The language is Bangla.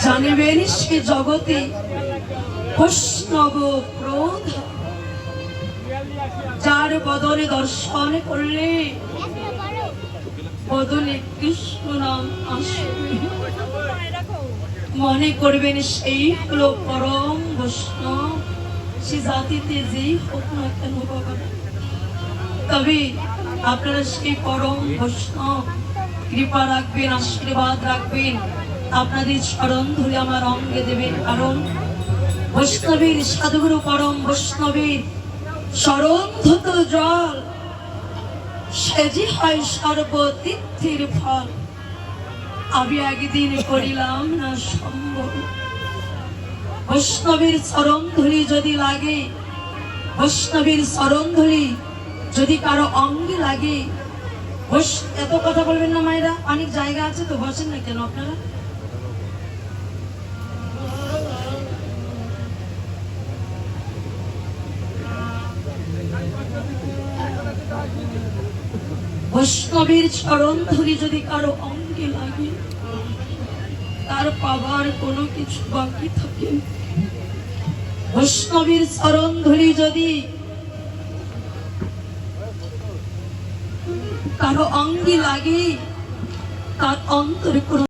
জানিবেন সে জগতে বৈষ্ণব ক্রোধ, যার বদনে দর্শন করলে বদনে কৃষ্ণ নাম আসবে। মনে করবেন সেই হলো পরম বৈষ্ণব, সে জাতিতে যেই হোক না কেন বাবা। তবে আপনারা সেই পরম বৈষ্ণব কৃপা রাখবেন, আশীর্বাদ রাখবেন, আপনাদের চরণ ধরে আমার অঙ্গে দেবেন। কারণ বৈষ্ণবের সাধুগুরু পরম বৈষ্ণবের চরণ ধুত জল সে যে হয় সর্বতীর্থের ফল। আমি একদিন করিলাম না সম্ভব। বৈষ্ণবের চরণ ধুলি যদি লাগে, বৈষ্ণবের চরণ ধুলি যদি কারো অঙ্গে লাগে, এত কথা বলবেন না মায়েরা, অনেক জায়গা আছে তো, বসেন না কেন আপনারা? বৈষ্ণবের চরণ ধুলি যদি কারো অঙ্গে লাগে, তার পাবার কোনো কিছু বাকি থাকে। বৈষ্ণবের চরণ ধুলি যদি কারো অঙ্গে লাগে, তার অন্তরে কোনো